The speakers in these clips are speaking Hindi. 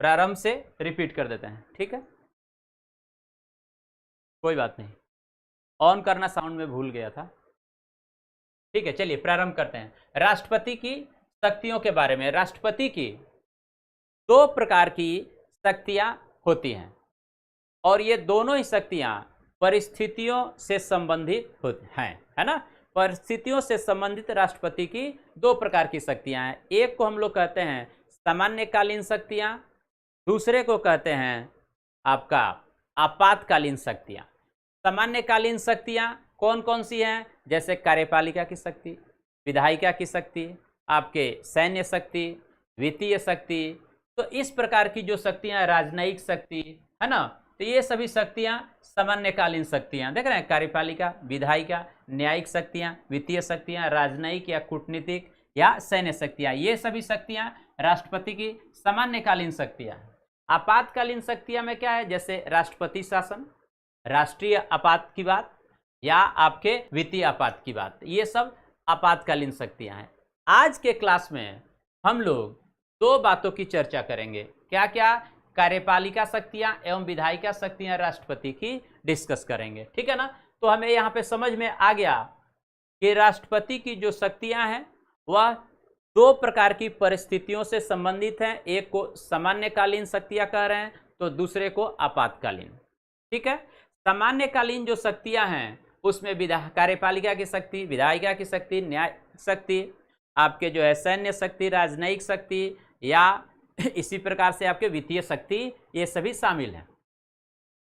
प्रारंभ से रिपीट कर देते हैं, ठीक है, कोई बात नहीं, ऑन करना साउंड में भूल गया था। ठीक है, चलिए प्रारंभ करते हैं। राष्ट्रपति की शक्तियों के बारे में। राष्ट्रपति की 2 प्रकार की शक्तियां होती हैं और ये दोनों ही शक्तियां परिस्थितियों से संबंधित होती हैं, है ना। परिस्थितियों से संबंधित राष्ट्रपति की 2 प्रकार की शक्तियां हैं। एक को हम लोग कहते हैं सामान्यकालीन शक्तियां, दूसरे को कहते हैं आपका आपातकालीन शक्तियां। सामान्यकालीन शक्तियां कौन कौन सी हैं? जैसे कार्यपालिका की शक्ति, विधायिका की शक्ति, आपके सैन्य शक्ति, वित्तीय शक्ति। तो इस प्रकार की जो शक्तियां, राजनयिक शक्ति, है ना, तो ये सभी शक्तियां सामान्यकालीन शक्तियां। देख रहे हैं, कार्यपालिका, विधायिका, न्यायिक शक्तियां, वित्तीय शक्तियां, राजनयिक या कूटनीतिक या सैन्य शक्तियां, ये सभी शक्तियां राष्ट्रपति की सामान्यकालीन शक्तियां। आपातकालीन शक्तियां में क्या है? जैसे राष्ट्रपति शासन, राष्ट्रीय आपात की बात या आपके वित्तीय आपात की बात, ये सब आपातकालीन शक्तियां हैं। आज के क्लास में हम लोग 2 बातों की चर्चा करेंगे। क्या क्या? कार्यपालिका शक्तियां एवं विधायिका शक्तियां राष्ट्रपति की डिस्कस करेंगे, ठीक है ना। तो हमें यहाँ पे समझ में आ गया कि राष्ट्रपति की जो शक्तियां हैं वह 2 प्रकार की परिस्थितियों से संबंधित हैं। एक को सामान्यकालीन शक्तियां कह रहे हैं, तो दूसरे को आपातकालीन, ठीक है। सामान्यकालीन जो शक्तियां हैं उसमें कार्यपालिका की शक्ति, विधायिका की शक्ति, न्याय शक्ति, आपके जो है सैन्य शक्ति, राजनयिक शक्ति या इसी प्रकार से आपके वित्तीय शक्ति, ये सभी शामिल हैं।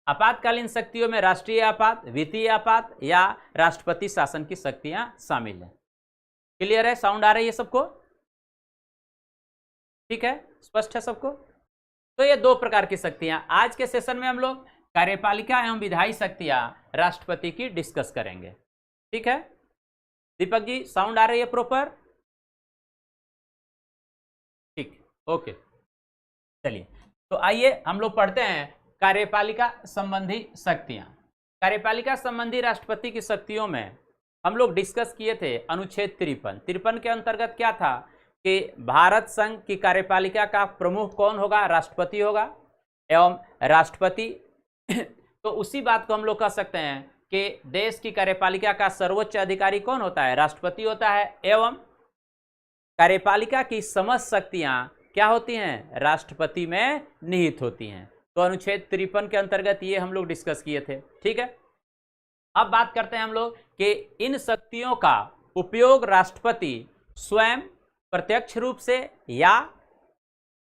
आपातकालीन शक्तियों में राष्ट्रीय आपात, वित्तीय आपात या राष्ट्रपति शासन की शक्तियां शामिल हैं। क्लियर है? साउंड आ रही है सबको? ठीक है, स्पष्ट है सबको? तो ये 2 प्रकार की शक्तियां। आज के सेशन में हम लोग कार्यपालिका एवं विधायी शक्तियां राष्ट्रपति की डिस्कस करेंगे, ठीक है। दीपक जी, साउंड आ रही है प्रॉपर? ठीक, ओके, चलिए तो आइए हम लोग पढ़ते हैं कार्यपालिका संबंधी शक्तियां। कार्यपालिका संबंधी राष्ट्रपति की शक्तियों में हम लोग डिस्कस किए थे अनुच्छेद 53 के अंतर्गत क्या था कि भारत संघ की कार्यपालिका का प्रमुख कौन होगा? राष्ट्रपति होगा। एवं राष्ट्रपति तो उसी बात को हम लोग कह सकते हैं कि देश की कार्यपालिका का सर्वोच्च अधिकारी कौन होता है? राष्ट्रपति होता है। एवं कार्यपालिका की समस्त शक्तियां क्या होती हैं? राष्ट्रपति में निहित होती हैं। तो अनुच्छेद 53 के अंतर्गत ये हम लोग डिस्कस किए थे, ठीक है। अब बात करते हैं हम लोग कि इन शक्तियों का उपयोग राष्ट्रपति स्वयं प्रत्यक्ष रूप से या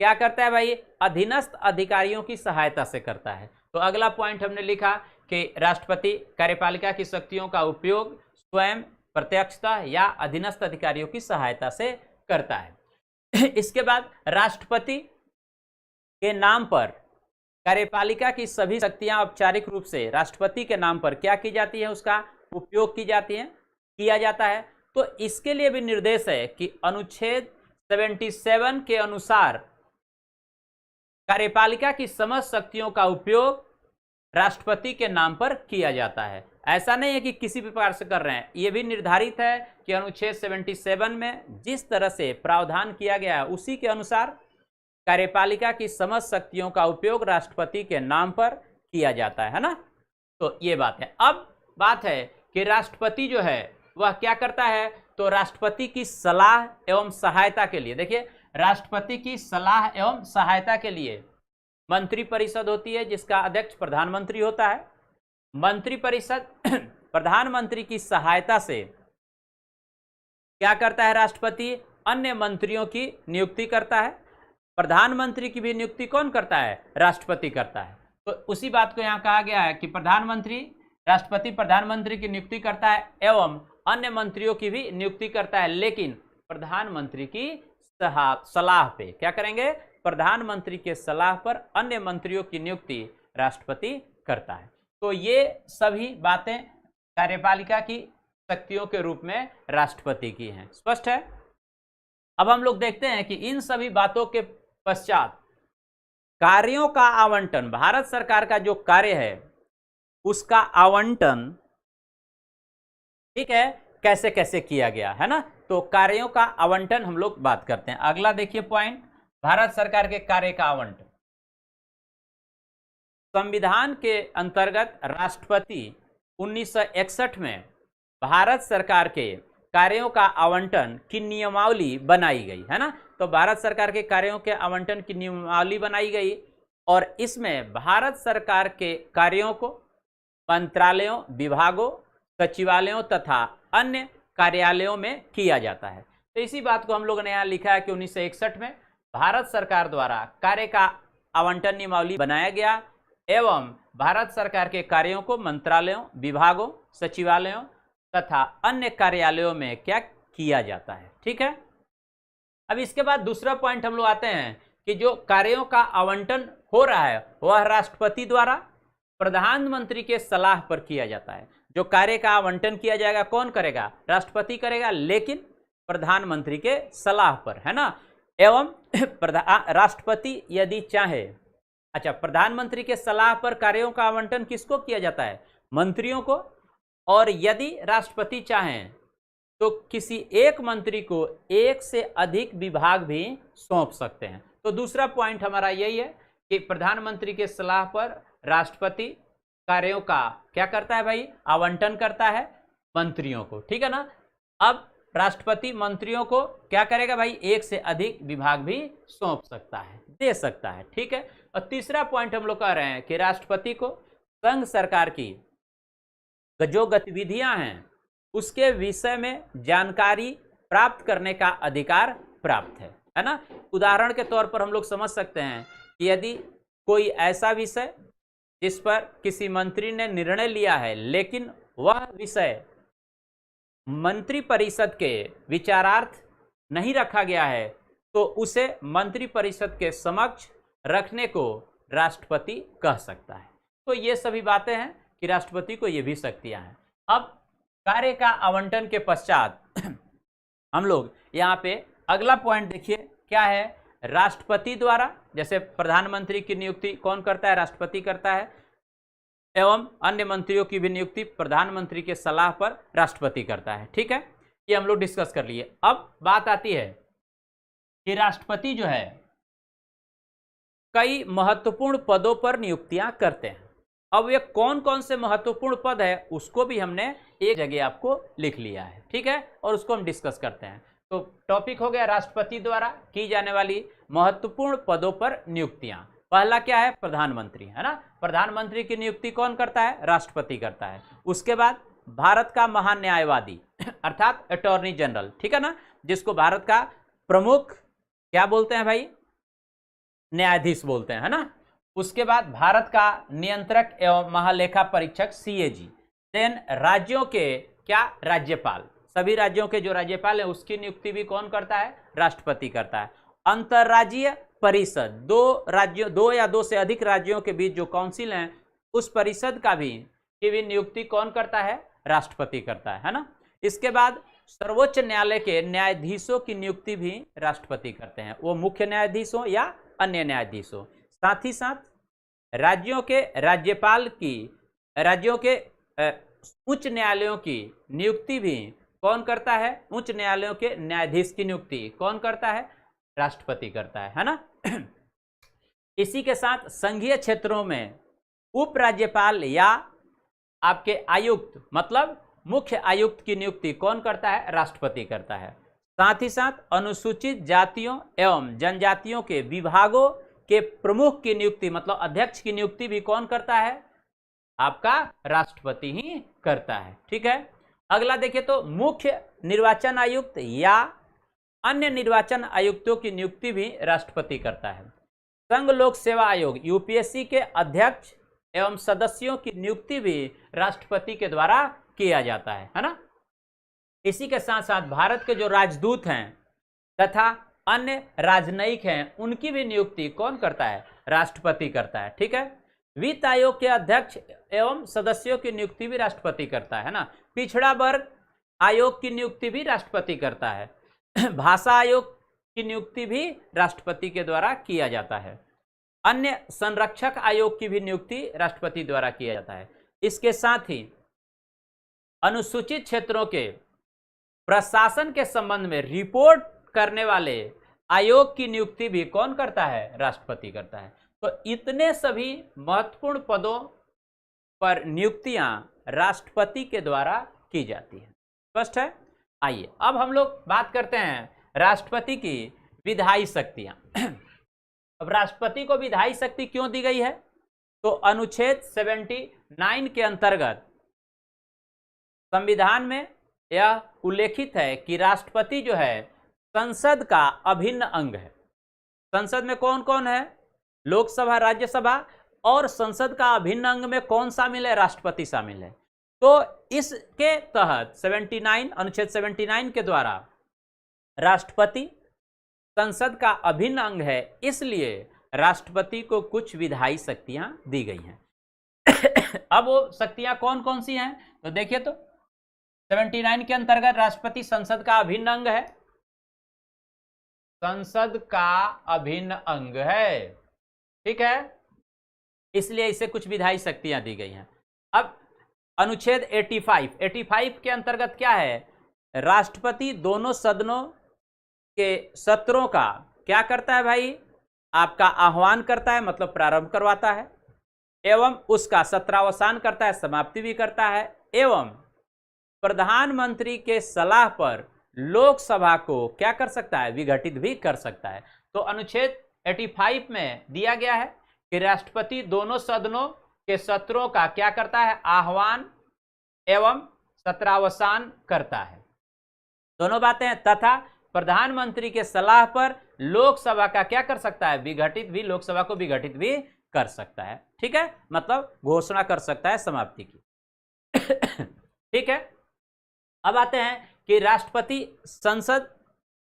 क्या करता है भाई? अधीनस्थ अधिकारियों की सहायता से करता है। तो अगला पॉइंट हमने लिखा कि राष्ट्रपति कार्यपालिका की शक्तियों का उपयोग स्वयं प्रत्यक्षतः या अधीनस्थ अधिकारियों की सहायता से करता है। इसके बाद राष्ट्रपति के नाम पर कार्यपालिका की सभी शक्तियां औपचारिक रूप से राष्ट्रपति के नाम पर क्या की जाती है? उसका उपयोग की जाती है, किया जाता है। तो इसके लिए भी निर्देश है कि अनुच्छेद 77 के अनुसार कार्यपालिका की समस्त शक्तियों का उपयोग राष्ट्रपति के नाम पर किया जाता है। ऐसा नहीं है कि किसी भी प्रकार से कर रहे हैं, यह भी निर्धारित है कि अनुच्छेद 77 में जिस तरह से प्रावधान किया गया है उसी के अनुसार कार्यपालिका की समस्त शक्तियों का उपयोग राष्ट्रपति के नाम पर किया जाता है ना। तो ये बात है। अब बात है कि राष्ट्रपति जो है वह क्या करता है? तो राष्ट्रपति की सलाह एवं सहायता के लिए, देखिए, राष्ट्रपति की सलाह एवं सहायता के लिए मंत्रिपरिषद होती है जिसका अध्यक्ष प्रधानमंत्री होता है। मंत्रिपरिषद प्रधानमंत्री की सहायता से क्या करता है? राष्ट्रपति अन्य मंत्रियों की नियुक्ति करता है। प्रधानमंत्री की भी नियुक्ति कौन करता है? राष्ट्रपति करता है। तो उसी बात को यहाँ कहा गया है कि राष्ट्रपति प्रधानमंत्री की नियुक्ति करता है एवं अन्य मंत्रियों की भी नियुक्ति करता है, लेकिन प्रधानमंत्री की सलाह पे क्या करेंगे? प्रधानमंत्री के सलाह पर अन्य मंत्रियों की नियुक्ति राष्ट्रपति करता है। तो ये सभी बातें कार्यपालिका की शक्तियों के रूप में राष्ट्रपति की हैं। स्पष्ट है? अब हम लोग देखते हैं कि इन सभी बातों के पश्चात कार्यों का आवंटन, भारत सरकार का जो कार्य है उसका आवंटन, ठीक है, कैसे कैसे किया गया है ना। तो कार्यों का आवंटन हम लोग बात करते हैं। अगला देखिए पॉइंट, भारत सरकार के कार्य का आवंटन। संविधान के अंतर्गत राष्ट्रपति 1961 में भारत सरकार के कार्यों का आवंटन की नियमावली बनाई गई है ना। तो भारत सरकार के कार्यों के आवंटन की नियमावली बनाई गई और इसमें भारत सरकार के कार्यों को मंत्रालयों, विभागों, सचिवालयों तथा अन्य कार्यालयों में किया जाता है। तो इसी बात को हम लोगों ने यहाँ लिखा है कि 1961 में भारत सरकार द्वारा कार्य का आवंटन नियमावली बनाया गया एवं भारत सरकार के कार्यों को मंत्रालयों, विभागों, सचिवालयों तथा अन्य कार्यालयों में क्या किया जाता है। ठीक है। अब इसके बाद दूसरा पॉइंट हम लोग आते हैं कि जो कार्यों का आवंटन हो रहा है वह राष्ट्रपति द्वारा प्रधानमंत्री के सलाह पर किया जाता है। जो कार्य का आवंटन किया जाएगा कौन करेगा? राष्ट्रपति करेगा, लेकिन प्रधानमंत्री के सलाह पर, है ना। एवं राष्ट्रपति यदि चाहे, अच्छा, प्रधानमंत्री के सलाह पर कार्यों का आवंटन किसको किया जाता है? मंत्रियों को। और यदि राष्ट्रपति चाहें तो किसी एक मंत्री को एक से अधिक विभाग भी सौंप सकते हैं। तो दूसरा पॉइंट हमारा यही है कि प्रधानमंत्री के सलाह पर राष्ट्रपति कार्यों का क्या करता है भाई? आवंटन करता है मंत्रियों को। ठीक है ना। अब राष्ट्रपति मंत्रियों को क्या करेगा भाई? एक से अधिक विभाग भी सौंप सकता है, दे सकता है। ठीक है। और तीसरा पॉइंट हम लोग कह रहे हैं कि राष्ट्रपति को संघ सरकार की जो गतिविधियां हैं उसके विषय में जानकारी प्राप्त करने का अधिकार प्राप्त है ना। उदाहरण के तौर पर हम लोग समझ सकते हैं कि यदि कोई ऐसा विषय जिस पर किसी मंत्री ने निर्णय लिया है लेकिन वह विषय मंत्री परिषद के विचारार्थ नहीं रखा गया है तो उसे मंत्री परिषद के समक्ष रखने को राष्ट्रपति कह सकता है। तो ये सभी बातें हैं कि राष्ट्रपति को ये भी शक्तियां हैं। अब कार्य का आवंटन के पश्चात हम लोग यहाँ पे अगला पॉइंट देखिए क्या है? राष्ट्रपति द्वारा, जैसे प्रधानमंत्री की नियुक्ति कौन करता है? राष्ट्रपति करता है। एवं अन्य मंत्रियों की भी नियुक्ति प्रधानमंत्री के सलाह पर राष्ट्रपति करता है। ठीक है, ये हम लोग डिस्कस कर लिए। अब बात आती है कि राष्ट्रपति जो है कई महत्वपूर्ण पदों पर नियुक्तियां करते हैं। अब ये कौन कौन से महत्वपूर्ण पद है उसको भी हमने एक जगह आपको लिख लिया है। ठीक है, और उसको हम डिस्कस करते हैं। तो टॉपिक हो गया राष्ट्रपति द्वारा की जाने वाली महत्वपूर्ण पदों पर नियुक्तियां। पहला क्या है? प्रधानमंत्री, है ना। प्रधानमंत्री की नियुक्ति कौन करता है? राष्ट्रपति करता है। उसके बाद भारत का महान्यायवादी अर्थात अटॉर्नी जनरल, ठीक है ना, जिसको भारत का प्रमुख क्या बोलते हैं भाई? न्यायाधीश बोलते हैं, है ना। उसके बाद भारत का नियंत्रक एवं महालेखा परीक्षक सीएजी। देन राज्यों के क्या? राज्यपाल। सभी राज्यों के जो राज्यपाल है उसकी नियुक्ति भी कौन करता है? राष्ट्रपति करता है। अंतर्राज्यीय परिषद, दो या दो से अधिक राज्यों के बीच जो काउंसिल है उस परिषद का भी की भी नियुक्ति कौन करता है? राष्ट्रपति करता है ना। इसके बाद सर्वोच्च न्यायालय के न्यायाधीशों की नियुक्ति भी राष्ट्रपति करते हैं, वो मुख्य न्यायाधीश हो या अन्य न्यायाधीश हो। साथ ही साथ राज्यों के राज्यपाल की, राज्यों के उच्च न्यायालयों की नियुक्ति भी कौन करता है? उच्च न्यायालयों के न्यायाधीश की नियुक्ति कौन करता है? राष्ट्रपति करता है ना। इसी के साथ संघीय क्षेत्रों में उपराज्यपाल या आपके आयुक्त मतलब मुख्य आयुक्त की नियुक्ति कौन करता है? राष्ट्रपति करता है। साथ ही साथ अनुसूचित जातियों एवं जनजातियों के विभागों के प्रमुख की नियुक्ति मतलब अध्यक्ष की नियुक्ति भी कौन करता है? आपका राष्ट्रपति ही करता है। ठीक है। अगला देखिए तो मुख्य निर्वाचन आयुक्त या अन्य निर्वाचन आयुक्तों की नियुक्ति भी राष्ट्रपति करता है। संघ लोक सेवा आयोग यूपीएससी के अध्यक्ष एवं सदस्यों की नियुक्ति भी राष्ट्रपति के द्वारा किया जाता है ना। इसी के साथ साथ भारत के जो राजदूत हैं तथा अन्य राजनयिक हैं उनकी भी नियुक्ति कौन करता है? राष्ट्रपति करता है। ठीक है। वित्त आयोग के अध्यक्ष एवं सदस्यों की नियुक्ति भी राष्ट्रपति करता है ना। पिछड़ा वर्ग आयोग की नियुक्ति भी राष्ट्रपति करता है। भाषा आयोग की नियुक्ति भी राष्ट्रपति के द्वारा किया जाता है। अन्य संरक्षक आयोग की भी नियुक्ति राष्ट्रपति द्वारा किया जाता है। इसके साथ ही अनुसूचित क्षेत्रों के प्रशासन के संबंध में रिपोर्ट करने वाले आयोग की नियुक्ति भी कौन करता है? राष्ट्रपति करता है। तो इतने सभी महत्वपूर्ण पदों पर नियुक्तियां राष्ट्रपति के द्वारा की जाती है। स्पष्ट है? आइए अब हम लोग बात करते हैं राष्ट्रपति की विधायी शक्तियां। अब राष्ट्रपति को विधायी शक्ति क्यों दी गई है? तो अनुच्छेद 79 के अंतर्गत संविधान में यह उल्लेखित है कि राष्ट्रपति जो है संसद का अभिन्न अंग है। संसद में कौन कौन है? लोकसभा, राज्यसभा, और संसद का अभिन्न अंग में कौन शामिल है? राष्ट्रपति शामिल है। तो इसके तहत 79 अनुच्छेद 79 के द्वारा राष्ट्रपति संसद का अभिन्न अंग है, इसलिए राष्ट्रपति को कुछ विधायी शक्तियां दी गई हैं। अब वो शक्तियां कौन कौन सी हैं? तो देखिए, तो 79 के अंतर्गत राष्ट्रपति संसद का अभिन्न अंग है, संसद का अभिन्न अंग है, ठीक है, इसलिए इसे कुछ विधायी शक्तियां दी गई हैं। अब अनुच्छेद 85 के अंतर्गत क्या है? राष्ट्रपति दोनों सदनों के सत्रों का क्या करता है भाई? आपका आह्वान करता है, मतलब प्रारंभ करवाता है, एवं उसका सत्रावसान करता है, समाप्ति भी करता है, एवं प्रधानमंत्री के सलाह पर लोकसभा को क्या कर सकता है? विघटित भी कर सकता है। तो अनुच्छेद 85 में दिया गया है कि राष्ट्रपति दोनों सदनों के सत्रों का क्या करता है? आह्वान एवं सत्रावसान करता है, दोनों बातें, तथा प्रधानमंत्री के सलाह पर लोकसभा का क्या कर सकता है? विघटित भी, लोकसभा को विघटित भी कर सकता है, ठीक है, मतलब घोषणा कर सकता है समाप्ति की। ठीक है, अब आते हैं कि राष्ट्रपति संसद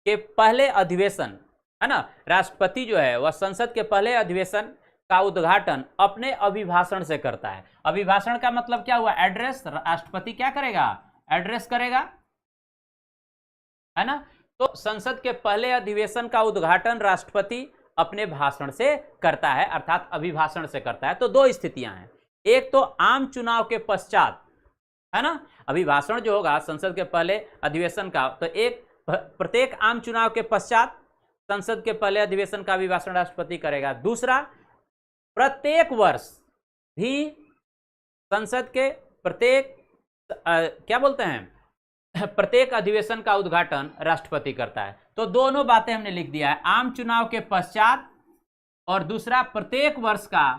के पहले अधिवेशन, है ना, राष्ट्रपति जो है वह संसद के पहले अधिवेशन का उद्घाटन अपने अभिभाषण से करता है। अभिभाषण का मतलब क्या हुआ? एड्रेस। राष्ट्रपति क्या करेगा? एड्रेस करेगा, है ना। तो संसद के पहले अधिवेशन का उद्घाटन राष्ट्रपति अपने भाषण से करता है, अर्थात अभिभाषण से करता है। तो दो स्थितियां हैं, एक तो आम चुनाव के पश्चात, है ना, अभिभाषण जो होगा संसद के पहले अधिवेशन का, तो एक प्रत्येक आम चुनाव के पश्चात संसद के पहले अधिवेशन का अभिभाषण राष्ट्रपति करेगा। दूसरा, प्रत्येक वर्ष भी संसद के प्रत्येक प्रत्येक अधिवेशन का उद्घाटन राष्ट्रपति करता है। तो दोनों बातें हमने लिख दिया है, आम चुनाव के पश्चात और दूसरा प्रत्येक वर्ष का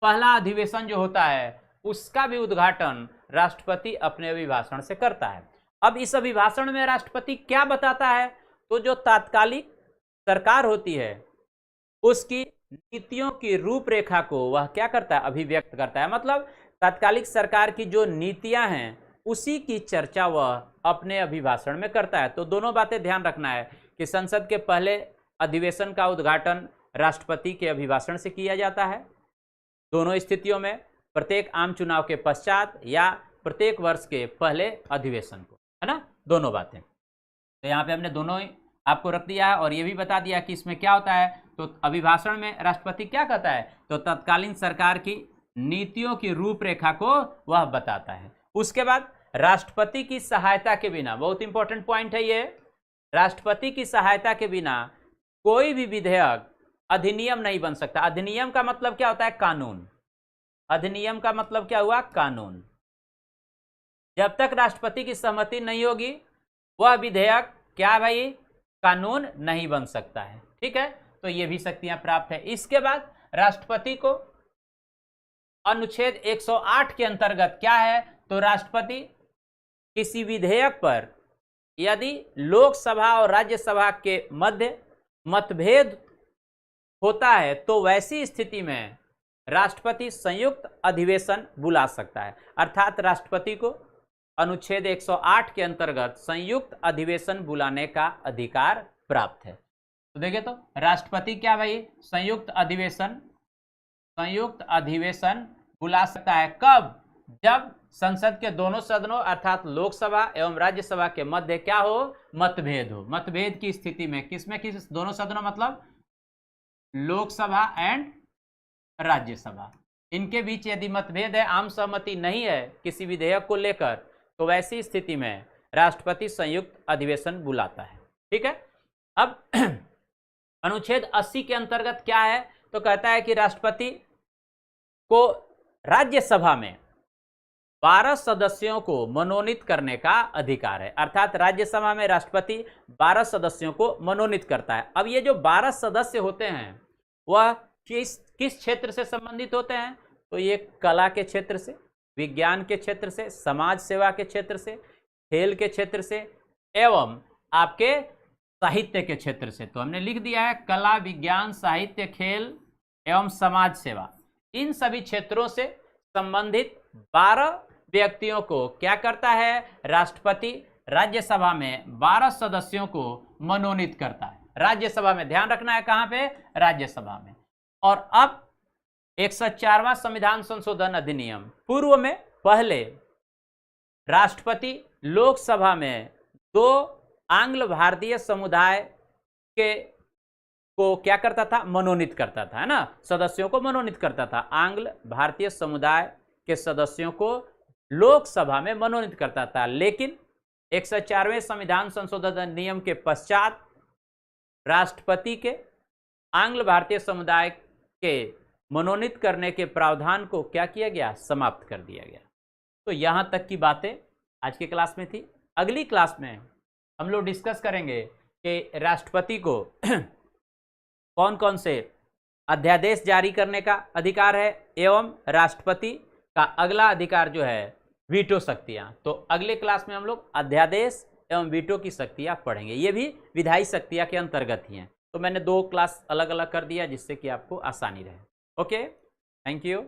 पहला अधिवेशन जो होता है उसका भी उद्घाटन राष्ट्रपति अपने अभिभाषण से करता है। अब इस अभिभाषण में राष्ट्रपति क्या बताता है? तो जो तात्कालिक सरकार होती है उसकी नीतियों की रूपरेखा को वह क्या करता है? अभिव्यक्त करता है। मतलब तात्कालिक सरकार की जो नीतियां हैं उसी की चर्चा वह अपने अभिभाषण में करता है। तो दोनों बातें ध्यान रखना है कि संसद के पहले अधिवेशन का उद्घाटन राष्ट्रपति के अभिभाषण से किया जाता है, दोनों स्थितियों में, प्रत्येक आम चुनाव के पश्चात या प्रत्येक वर्ष के पहले अधिवेशन को, है ना, दोनों बातें। तो यहाँ पे हमने दोनों ही आपको रख दिया है और ये भी बता दिया कि इसमें क्या होता है। तो अभिभाषण में राष्ट्रपति क्या कहता है? तो तत्कालीन सरकार की नीतियों की रूपरेखा को वह बताता है। उसके बाद राष्ट्रपति की सहायता के बिना, बहुत इंपॉर्टेंट पॉइंट है ये, राष्ट्रपति की सहायता के बिना कोई भी विधेयक अधिनियम नहीं बन सकता। अधिनियम का मतलब क्या होता है? कानून। अधिनियम का मतलब क्या हुआ? कानून। जब तक राष्ट्रपति की सहमति नहीं होगी वह विधेयक क्या भाई? कानून नहीं बन सकता है, ठीक है। तो ये भी शक्तियां प्राप्त है। इसके बाद राष्ट्रपति को अनुच्छेद 108 के अंतर्गत क्या है? तो राष्ट्रपति किसी विधेयक पर यदि लोकसभा और राज्यसभा के मध्य मतभेद होता है तो वैसी स्थिति में राष्ट्रपति संयुक्त अधिवेशन बुला सकता है। अर्थात राष्ट्रपति को अनुच्छेद 108 के अंतर्गत संयुक्त अधिवेशन बुलाने का अधिकार प्राप्त है। तो देखिए, तो राष्ट्रपति क्या भाई? संयुक्त अधिवेशन बुला सकता है। कब? जब संसद के दोनों सदनों अर्थात लोकसभा एवं राज्यसभा के मध्य क्या हो? मतभेद हो। मतभेद की स्थिति में किसमें? किस दोनों सदनों मतलब लोकसभा एंड राज्यसभा, इनके बीच यदि मतभेद है, आम सहमति नहीं है किसी विधेयक को लेकर, तो वैसी स्थिति में राष्ट्रपति संयुक्त अधिवेशन बुलाता है, ठीक है। अब अनुच्छेद 80 के अंतर्गत क्या है, तो कहता है कि राष्ट्रपति को राज्यसभा में 12 सदस्यों को मनोनीत करने का अधिकार है। अर्थात राज्यसभा में राष्ट्रपति 12 सदस्यों को मनोनीत करता है। अब ये जो 12 सदस्य होते हैं वह किस क्षेत्र से संबंधित होते हैं, तो ये कला के क्षेत्र से, विज्ञान के क्षेत्र से, समाज सेवा के क्षेत्र से, खेल के क्षेत्र से एवं आपके साहित्य के क्षेत्र से। तो हमने लिख दिया है कला, विज्ञान, साहित्य, खेल एवं समाज सेवा। इन सभी क्षेत्रों से संबंधित 12 व्यक्तियों को क्या करता है, राष्ट्रपति राज्यसभा में 12 सदस्यों को मनोनीत करता है। राज्यसभा में, ध्यान रखना है कहां पे, राज्यसभा में। और अब 104वां संविधान संशोधन अधिनियम, पूर्व में पहले राष्ट्रपति लोकसभा में 2 आंग्ल भारतीय समुदाय के को क्या करता था, मनोनीत करता था, है ना, सदस्यों को मनोनीत करता था। आंग्ल भारतीय समुदाय के सदस्यों को लोकसभा में मनोनीत करता था। लेकिन 104वें संविधान संशोधन नियम के पश्चात राष्ट्रपति के आंग्ल भारतीय समुदाय के मनोनीत करने के प्रावधान को क्या किया गया, समाप्त कर दिया गया। तो यहां तक की बातें आज की क्लास में थी। अगली क्लास में हम लोग डिस्कस करेंगे कि राष्ट्रपति को कौन कौन से अध्यादेश जारी करने का अधिकार है एवं राष्ट्रपति का अगला अधिकार जो है वीटो शक्तियां। तो अगले क्लास में हम लोग अध्यादेश एवं वीटो की शक्तियां पढ़ेंगे। ये भी विधायी शक्तियां के अंतर्गत ही हैं। तो मैंने 2 क्लास अलग अलग कर दिया जिससे कि आपको आसानी रहे। Okay, thank you.